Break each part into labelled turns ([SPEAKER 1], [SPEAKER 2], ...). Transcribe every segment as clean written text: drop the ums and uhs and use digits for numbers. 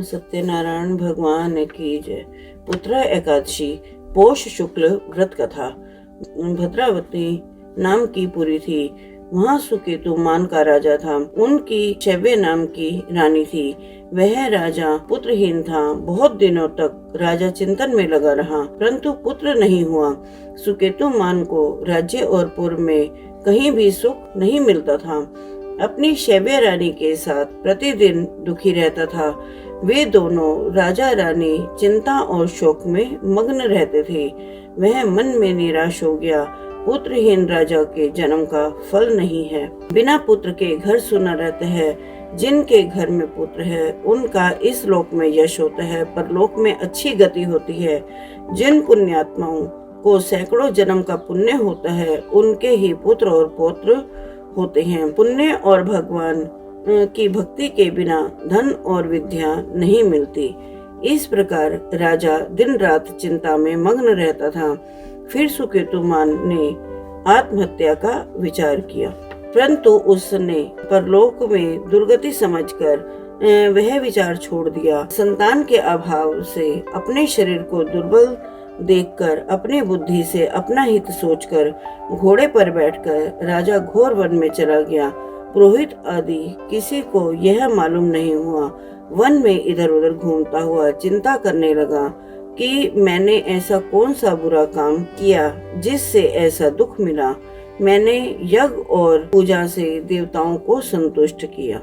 [SPEAKER 1] सत्यनारायण भगवान की जय। पुत्रा एकादशी पोष शुक्ल व्रत कथा। भद्रावती नाम की पुरी थी। वहाँ सुकेतु मान का राजा था। उनकी शैव्य नाम की रानी थी। वह राजा पुत्रहीन था। बहुत दिनों तक राजा चिंतन में लगा रहा, परंतु पुत्र नहीं हुआ। सुकेतु मान को राज्य और पुर में कहीं भी सुख नहीं मिलता था। अपनी शैव्य रानी के साथ प्रतिदिन दुखी रहता था। वे दोनों राजा रानी चिंता और शोक में मग्न रहते थे। वह मन में निराश हो गया। पुत्रहीन राजा के जन्म का फल नहीं है। बिना पुत्र के घर सुना रहता है। जिनके घर में पुत्र है उनका इस लोक में यश होता है, परलोक में अच्छी गति होती है। जिन पुण्यात्माओं को सैकड़ों जन्म का पुण्य होता है उनके ही पुत्र और पौत्र होते हैं। पुण्य और भगवान की भक्ति के बिना धन और विद्या नहीं मिलती। इस प्रकार राजा दिन रात चिंता में मग्न रहता था। फिर सुकेतुमान ने आत्महत्या का विचार किया, परंतु उसने परलोक में दुर्गति समझकर वह विचार छोड़ दिया। संतान के अभाव से अपने शरीर को दुर्बल देखकर, अपनी बुद्धि से अपना हित सोचकर घोड़े पर बैठकर राजा घोर वन में चला गया। पुरोहित आदि किसी को यह मालूम नहीं हुआ। वन में इधर उधर घूमता हुआ चिंता करने लगा कि मैंने ऐसा कौन सा बुरा काम किया जिससे ऐसा दुख मिला। मैंने यज्ञ और पूजा से देवताओं को संतुष्ट किया,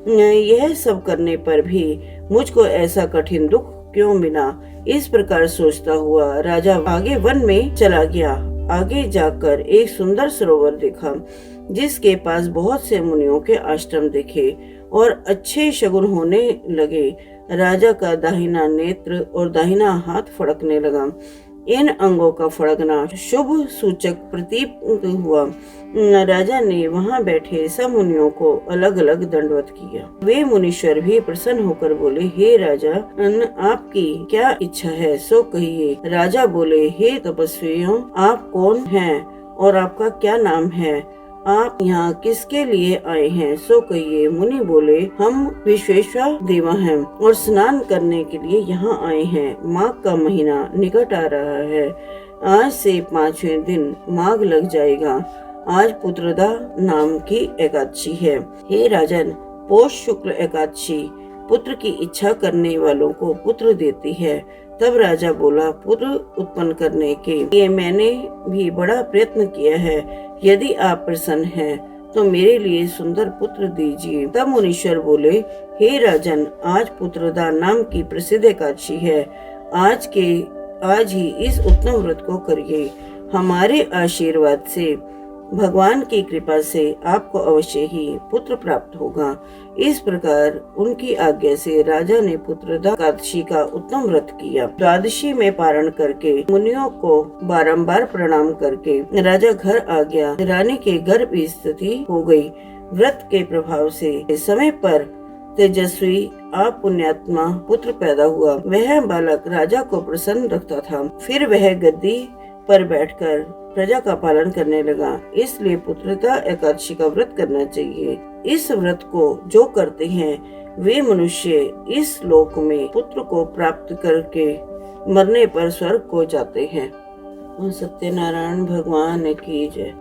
[SPEAKER 1] यह सब करने पर भी मुझको ऐसा कठिन दुख क्यों मिला। इस प्रकार सोचता हुआ राजा आगे वन में चला गया। आगे जाकर एक सुंदर सरोवर देखा जिसके पास बहुत से मुनियों के आश्रम दिखे और अच्छे शगुन होने लगे। राजा का दाहिना नेत्र और दाहिना हाथ फड़कने लगा। इन अंगों का फड़कना शुभ सूचक प्रतीत हुआ। राजा ने वहां बैठे सब मुनियों को अलग अलग दंडवत किया। वे मुनीश्वर भी प्रसन्न होकर बोले, हे राजा, आपकी क्या इच्छा है सो कहिए। राजा बोले, हे तपस्वियों, आप कौन हैं और आपका क्या नाम है? आप यहाँ किसके लिए आए हैं सो कहिए। मुनि बोले, हम विश्वेश्वर देवा हैं और स्नान करने के लिए यहाँ आए हैं। माघ का महीना निकट आ रहा है। आज से 5वें दिन माघ लग जाएगा। आज पुत्रदा नाम की एकादशी है। हे राजन, पोष शुक्ल एकादशी पुत्र की इच्छा करने वालों को पुत्र देती है। तब राजा बोला, पुत्र उत्पन्न करने के लिए मैंने भी बड़ा प्रयत्न किया है। यदि आप प्रसन्न हैं तो मेरे लिए सुंदर पुत्र दीजिए। तब मुनीश्वर बोले, हे राजन, आज पुत्रदा नाम की प्रसिद्ध एकादशी है। आज ही इस उत्तम व्रत को करिए। हमारे आशीर्वाद से, भगवान की कृपा से आपको अवश्य ही पुत्र प्राप्त होगा। इस प्रकार उनकी आज्ञा से राजा ने पुत्रदा एकादशी का उत्तम व्रत किया। द्वादशी में पारण करके मुनियों को बारंबार प्रणाम करके राजा घर आ गया। रानी के गर्भ स्थिति हो गई। व्रत के प्रभाव से समय पर तेजस्वी आप पुण्यात्मा पुत्र पैदा हुआ। वह बालक राजा को प्रसन्न रखता था। फिर वह गद्दी पर बैठकर प्रजा का पालन करने लगा। इसलिए पुत्रदा एकादशी का व्रत करना चाहिए। इस व्रत को जो करते हैं वे मनुष्य इस लोक में पुत्र को प्राप्त करके मरने पर स्वर्ग को जाते हैं। सत्यनारायण भगवान की जय।